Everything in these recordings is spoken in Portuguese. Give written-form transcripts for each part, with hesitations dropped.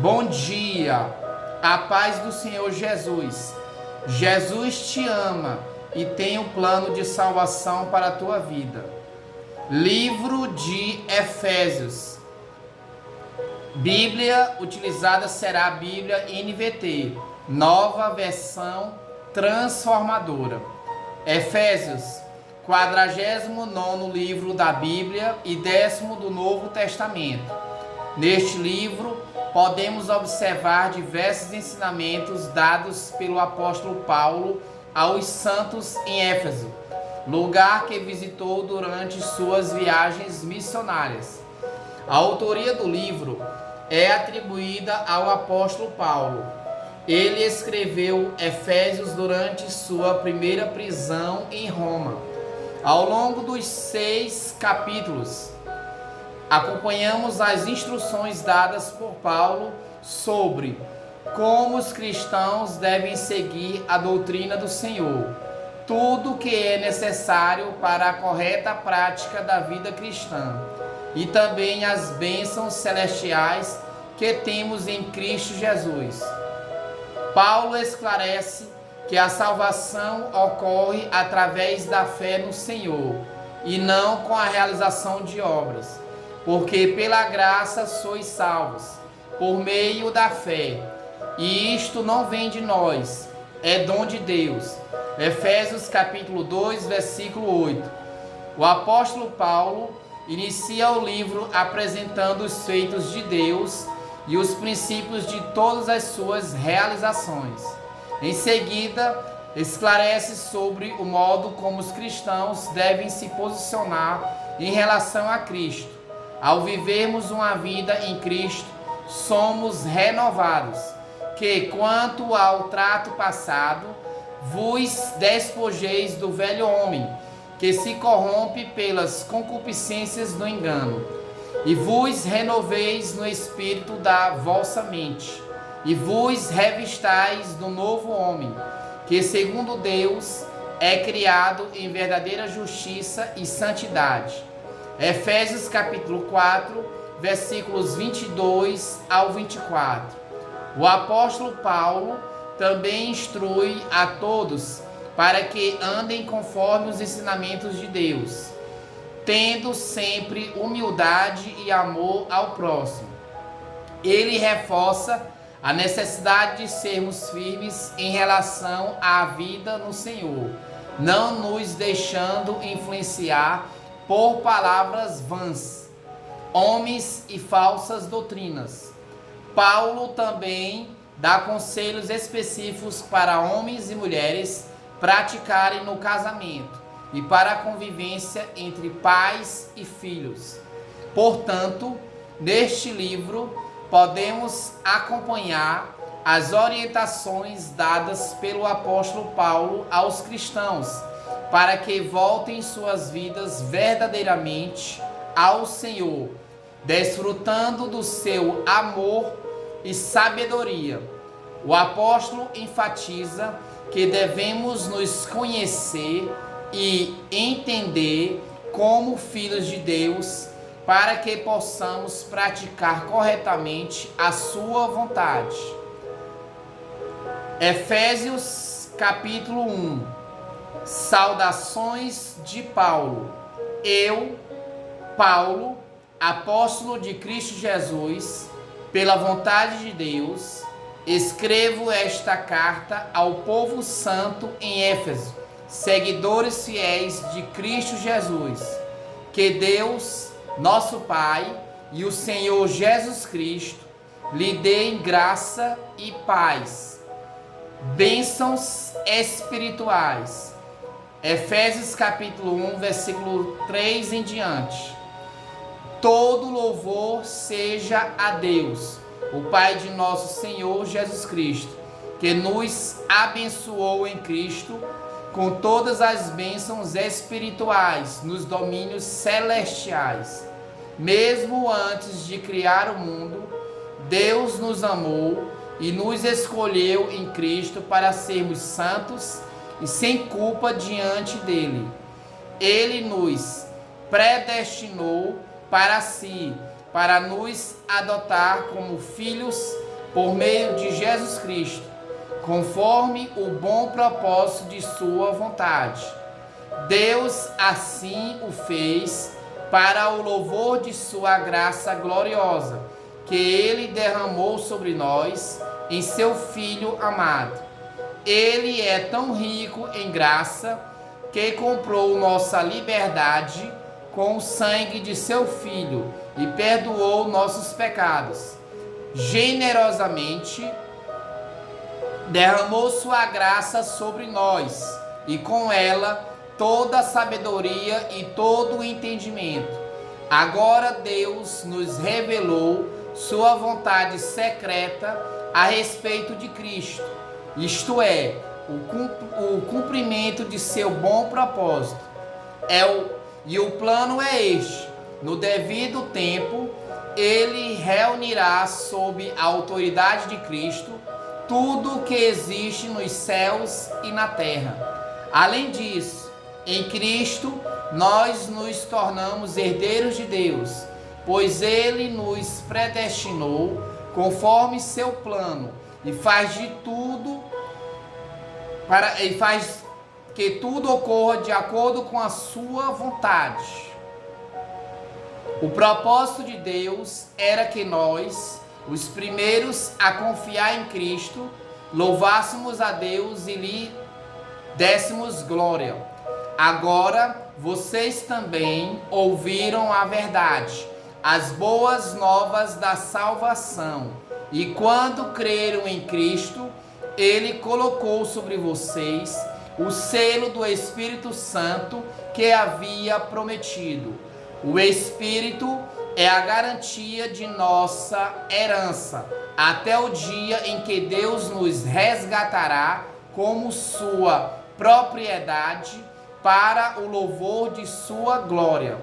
Bom dia, a paz do Senhor Jesus. Jesus te ama e tem um plano de salvação para a tua vida. Livro de Efésios. Bíblia utilizada será a Bíblia NVT, nova versão transformadora. Efésios, 49º livro da Bíblia e 10º do Novo Testamento. Neste livro, podemos observar diversos ensinamentos dados pelo apóstolo Paulo aos santos em Éfeso, lugar que visitou durante suas viagens missionárias. A autoria do livro é atribuída ao apóstolo Paulo. Ele escreveu Efésios durante sua primeira prisão em Roma. Ao longo dos 6 capítulos, acompanhamos as instruções dadas por Paulo sobre como os cristãos devem seguir a doutrina do Senhor, tudo que é necessário para a correta prática da vida cristã, e também as bênçãos celestiais que temos em Cristo Jesus. Paulo esclarece que a salvação ocorre através da fé no Senhor e não com a realização de obras, porque pela graça sois salvos, por meio da fé, e isto não vem de nós, é dom de Deus. Efésios capítulo 2, versículo 8. O apóstolo Paulo inicia o livro apresentando os feitos de Deus e os princípios de todas as suas realizações. Em seguida, esclarece sobre o modo como os cristãos devem se posicionar em relação a Cristo. Ao vivermos uma vida em Cristo, somos renovados, que quanto ao trato passado, vos despojeis do velho homem, que se corrompe pelas concupiscências do engano, e vos renoveis no espírito da vossa mente, e vos revistais do novo homem, que segundo Deus é criado em verdadeira justiça e santidade. Efésios capítulo 4, versículos 22 ao 24. O apóstolo Paulo também instrui a todos para que andem conforme os ensinamentos de Deus, tendo sempre humildade e amor ao próximo. Ele reforça a necessidade de sermos firmes em relação à vida no Senhor, não nos deixando influenciar por palavras vãs, homens e falsas doutrinas. Paulo também dá conselhos específicos para homens e mulheres praticarem no casamento e para a convivência entre pais e filhos. Portanto, neste livro podemos acompanhar as orientações dadas pelo apóstolo Paulo aos cristãos para que voltem suas vidas verdadeiramente ao Senhor, desfrutando do seu amor e sabedoria. O apóstolo enfatiza que devemos nos conhecer e entender como filhos de Deus, para que possamos praticar corretamente a sua vontade. Efésios capítulo 1. Saudações de Paulo. Eu, Paulo, apóstolo de Cristo Jesus, pela vontade de Deus, escrevo esta carta ao povo santo em Éfeso, seguidores fiéis de Cristo Jesus. Que Deus, nosso Pai, e o Senhor Jesus Cristo lhe deem graça e paz, bênçãos espirituais. Efésios capítulo 1, versículo 3 em diante. Todo louvor seja a Deus, o Pai de nosso Senhor Jesus Cristo, que nos abençoou em Cristo com todas as bênçãos espirituais nos domínios celestiais. Mesmo antes de criar o mundo, Deus nos amou e nos escolheu em Cristo para sermos santos e sem culpa diante dele. Ele nos predestinou para si, para nos adotar como filhos por meio de Jesus Cristo, conforme o bom propósito de sua vontade. Deus assim o fez para o louvor de sua graça gloriosa, que ele derramou sobre nós em seu Filho amado. Ele é tão rico em graça que comprou nossa liberdade com o sangue de seu Filho e perdoou nossos pecados. Generosamente derramou sua graça sobre nós e com ela toda a sabedoria e todo o entendimento. Agora Deus nos revelou sua vontade secreta a respeito de Cristo, isto é, o cumprimento de seu bom propósito. E o plano é este: no devido tempo, ele reunirá sob a autoridade de Cristo tudo o que existe nos céus e na terra. Além disso, em Cristo, nós nos tornamos herdeiros de Deus, pois ele nos predestinou conforme seu plano e faz que tudo ocorra de acordo com a sua vontade. O propósito de Deus era que nós, os primeiros a confiar em Cristo, louvássemos a Deus e lhe dessemos glória. Agora, vocês também ouviram a verdade, as boas novas da salvação. E quando creram em Cristo, ele colocou sobre vocês o selo do Espírito Santo que havia prometido. O Espírito é a garantia de nossa herança, até o dia em que Deus nos resgatará como sua propriedade para o louvor de sua glória.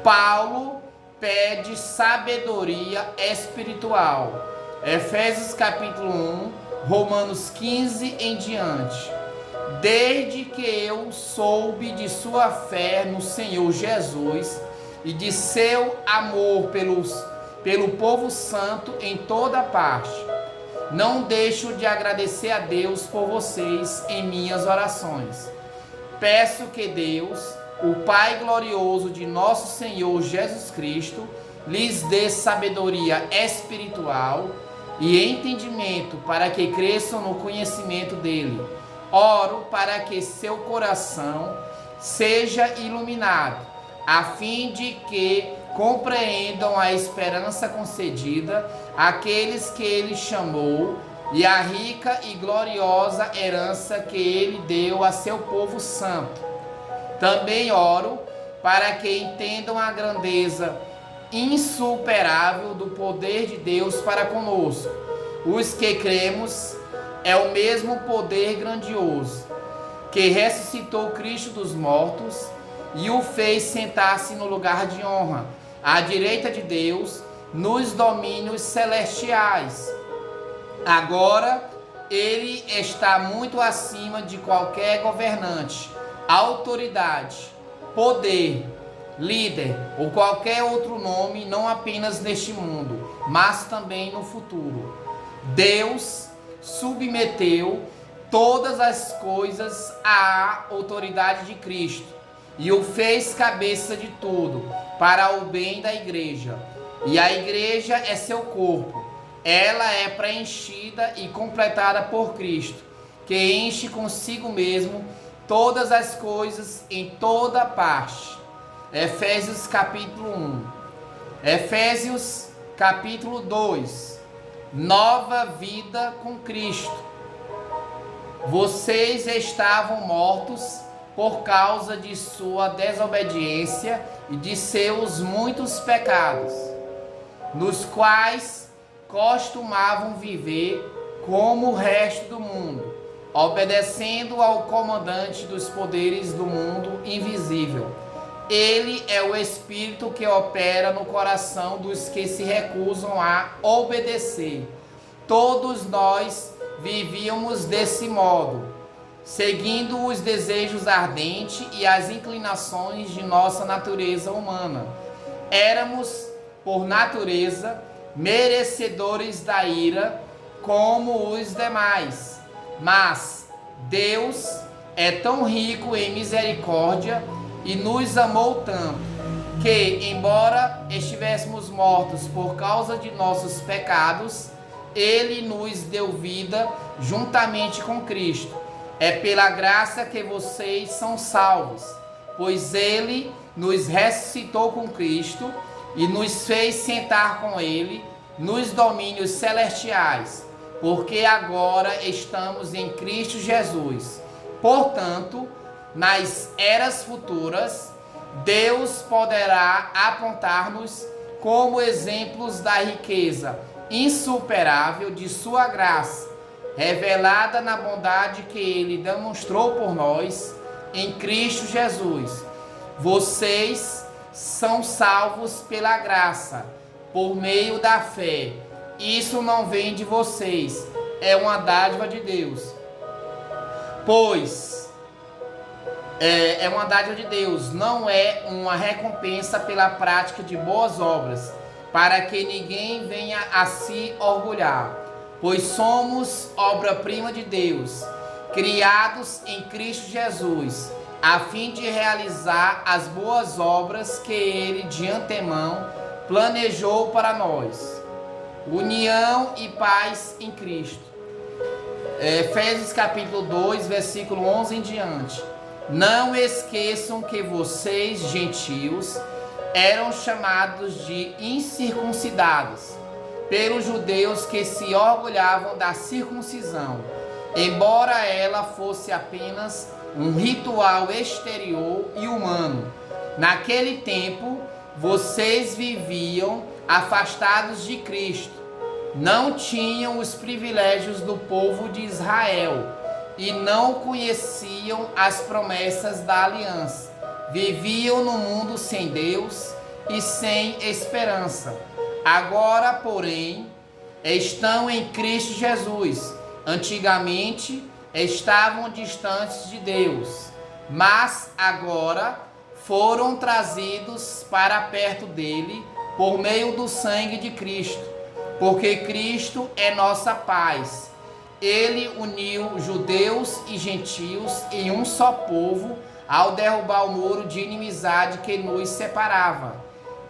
Paulo pede sabedoria espiritual. Efésios capítulo 1, Romanos 15 em diante. Desde que eu soube de sua fé no Senhor Jesus e de seu amor pelo povo santo em toda parte, não deixo de agradecer a Deus por vocês em minhas orações. Peço que Deus, o Pai glorioso de nosso Senhor Jesus Cristo, lhes dê sabedoria espiritual e entendimento para que cresçam no conhecimento dele. Oro para que seu coração seja iluminado, a fim de que compreendam a esperança concedida àqueles que ele chamou e a rica e gloriosa herança que ele deu a seu povo santo. Também oro para que entendam a grandeza insuperável do poder de Deus para conosco. Os que cremos é o mesmo poder grandioso que ressuscitou Cristo dos mortos e o fez sentar-se no lugar de honra, à direita de Deus, nos domínios celestiais. Agora, ele está muito acima de qualquer governante, autoridade, poder, líder ou qualquer outro nome, não apenas neste mundo, mas também no futuro. Deus submeteu todas as coisas à autoridade de Cristo e o fez cabeça de tudo para o bem da igreja. E a igreja é seu corpo. Ela é preenchida e completada por Cristo, que enche consigo mesmo todas as coisas em toda parte. Efésios capítulo 1. Efésios capítulo 2. Nova vida com Cristo. Vocês estavam mortos por causa de sua desobediência e de seus muitos pecados, nos quais costumavam viver como o resto do mundo, obedecendo ao comandante dos poderes do mundo invisível. Ele é o Espírito que opera no coração dos que se recusam a obedecer. Todos nós vivíamos desse modo, seguindo os desejos ardentes e as inclinações de nossa natureza humana. Éramos, por natureza, merecedores da ira, como os demais. Mas Deus é tão rico em misericórdia e nos amou tanto, que, embora estivéssemos mortos por causa de nossos pecados, Ele nos deu vida juntamente com Cristo. É pela graça que vocês são salvos, pois Ele nos ressuscitou com Cristo e nos fez sentar com Ele nos domínios celestiais, porque agora estamos em Cristo Jesus. Portanto, nas eras futuras, Deus poderá apontar-nos como exemplos da riqueza insuperável de sua graça, revelada na bondade que Ele demonstrou por nós em Cristo Jesus. Vocês são salvos pela graça, por meio da fé. Isso não vem de vocês, é uma dádiva de Deus. Pois é uma dádiva de Deus, não é uma recompensa pela prática de boas obras, para que ninguém venha a se orgulhar. Pois somos obra-prima de Deus, criados em Cristo Jesus, a fim de realizar as boas obras que Ele de antemão planejou para nós. União e paz em Cristo. Efésios capítulo 2, versículo 11 em diante. Não esqueçam que vocês, gentios, eram chamados de incircuncidados pelos judeus que se orgulhavam da circuncisão, embora ela fosse apenas um ritual exterior e humano. Naquele tempo, vocês viviam afastados de Cristo, não tinham os privilégios do povo de Israel e não conheciam as promessas da aliança. Viviam no mundo sem Deus e sem esperança. Agora, porém, estão em Cristo Jesus. Antigamente estavam distantes de Deus, mas agora foram trazidos para perto dele por meio do sangue de Cristo, porque Cristo é nossa paz. Ele uniu judeus e gentios em um só povo ao derrubar o muro de inimizade que nos separava.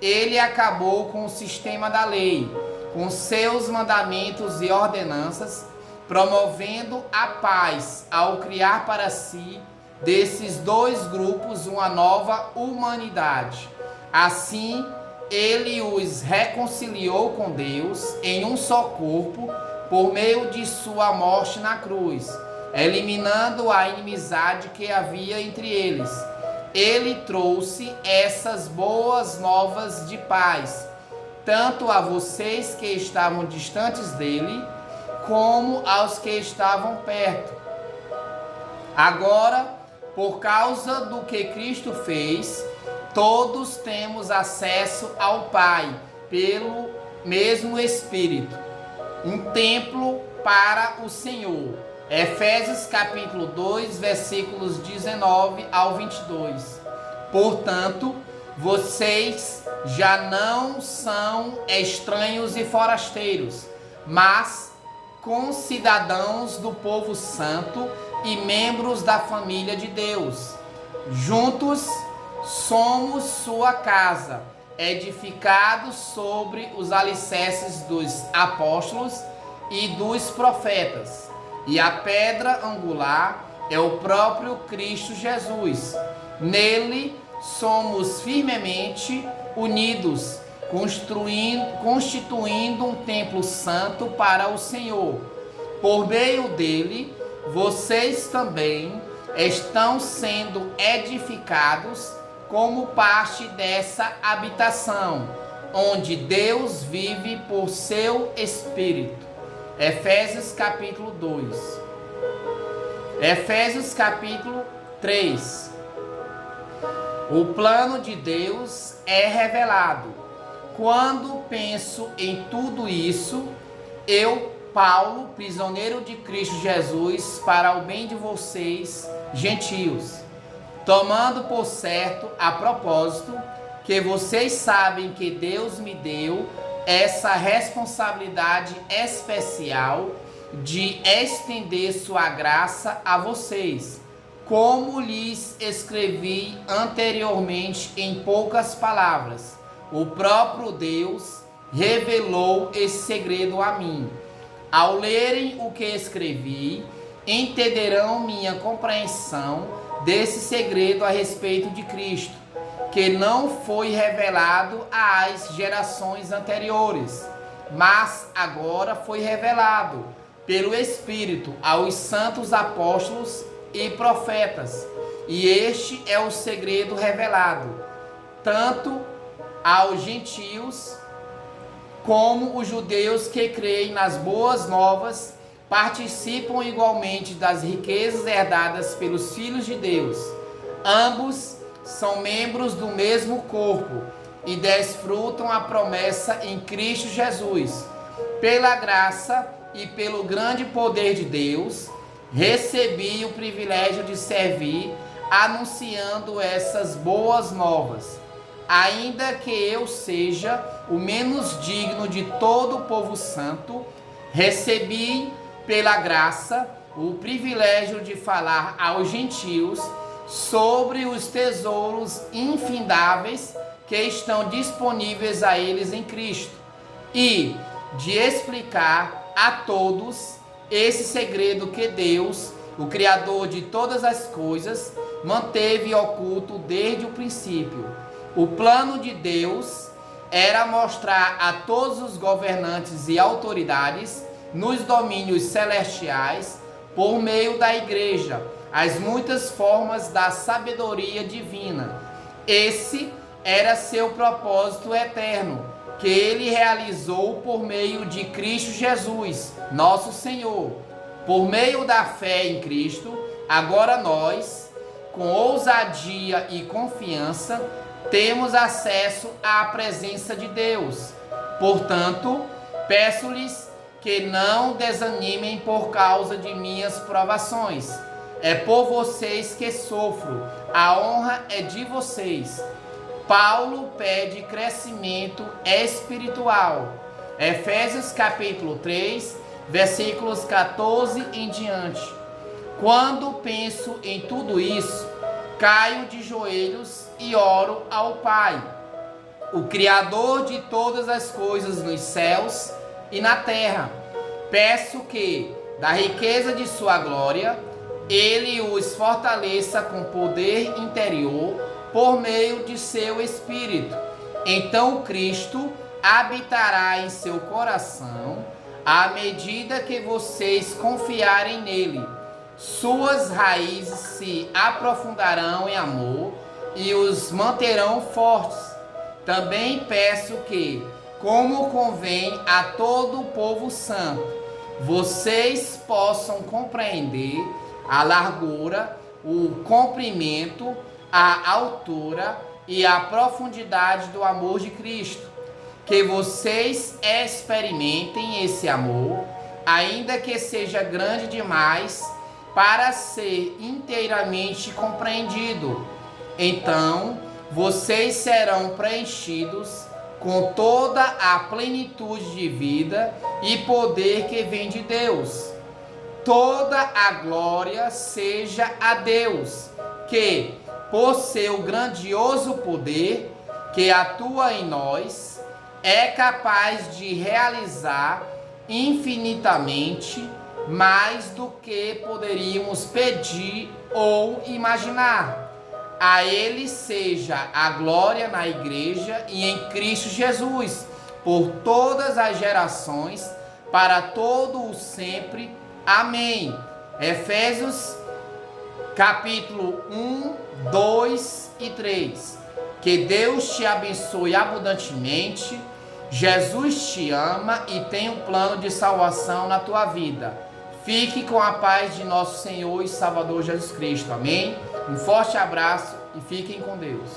Ele acabou com o sistema da lei, com seus mandamentos e ordenanças, promovendo a paz ao criar para si desses dois grupos uma nova humanidade. Assim, ele os reconciliou com Deus em um só corpo por meio de sua morte na cruz, eliminando a inimizade que havia entre eles. Ele trouxe essas boas novas de paz, tanto a vocês que estavam distantes dele, como aos que estavam perto. Agora, por causa do que Cristo fez, todos temos acesso ao Pai pelo mesmo Espírito. Um templo para o Senhor. Efésios capítulo 2, versículos 19 ao 22. Portanto, vocês já não são estranhos e forasteiros, mas concidadãos do povo santo e membros da família de Deus. Juntos somos sua casa, edificados sobre os alicerces dos apóstolos e dos profetas. E a pedra angular é o próprio Cristo Jesus. Nele somos firmemente unidos, constituindo um templo santo para o Senhor. Por meio dele, vocês também estão sendo edificados como parte dessa habitação, onde Deus vive por seu Espírito. Efésios capítulo 2. Efésios capítulo 3. O plano de Deus é revelado. Quando penso em tudo isso, eu, Paulo, prisioneiro de Cristo Jesus, para o bem de vocês, gentios, tomando por certo, a propósito, que vocês sabem que Deus me deu essa responsabilidade especial de estender sua graça a vocês, como lhes escrevi anteriormente em poucas palavras. O próprio Deus revelou esse segredo a mim. Ao lerem o que escrevi, entenderão minha compreensão desse segredo a respeito de Cristo, que não foi revelado às gerações anteriores, mas agora foi revelado pelo Espírito aos santos apóstolos e profetas. E este é o segredo revelado, tanto aos gentios como os judeus que creem nas boas novas participam igualmente das riquezas herdadas pelos filhos de Deus. Ambos são membros do mesmo corpo e desfrutam a promessa em Cristo Jesus. Pela graça e pelo grande poder de Deus, recebi o privilégio de servir, anunciando essas boas novas. Ainda que eu seja o menos digno de todo o povo santo, recebi pela graça o privilégio de falar aos gentios sobre os tesouros infindáveis que estão disponíveis a eles em Cristo e de explicar a todos esse segredo que Deus, o Criador de todas as coisas, manteve oculto desde o princípio. O plano de Deus era mostrar a todos os governantes e autoridades nos domínios celestiais, por meio da igreja, as muitas formas da sabedoria divina. Esse era seu propósito eterno, que ele realizou por meio de Cristo Jesus, nosso Senhor. Por meio da fé em Cristo, agora nós, com ousadia e confiança, temos acesso à presença de Deus. Portanto, peço-lhes que não desanimem por causa de minhas provações. É por vocês que sofro, a honra é de vocês. Paulo pede crescimento espiritual. Efésios capítulo 3, versículos 14 em diante. Quando penso em tudo isso, caio de joelhos e oro ao Pai, o Criador de todas as coisas nos céus e na terra. Peço que, da riqueza de sua glória, ele os fortaleça com poder interior por meio de seu Espírito. Então Cristo habitará em seu coração à medida que vocês confiarem nele. Suas raízes se aprofundarão em amor e os manterão fortes. Também peço que, como convém a todo o povo santo, vocês possam compreender a largura, o comprimento, a altura e a profundidade do amor de Cristo. Que vocês experimentem esse amor, ainda que seja grande demais para ser inteiramente compreendido. Então, vocês serão preenchidos com toda a plenitude de vida e poder que vem de Deus. Toda a glória seja a Deus, que, por seu grandioso poder, que atua em nós, é capaz de realizar infinitamente mais do que poderíamos pedir ou imaginar. A Ele seja a glória na Igreja e em Cristo Jesus, por todas as gerações, para todo o sempre. Amém. Efésios capítulo 1, 2 e 3. Que Deus te abençoe abundantemente. Jesus te ama e tem um plano de salvação na tua vida. Fique com a paz de nosso Senhor e Salvador Jesus Cristo. Amém? Um forte abraço e fiquem com Deus.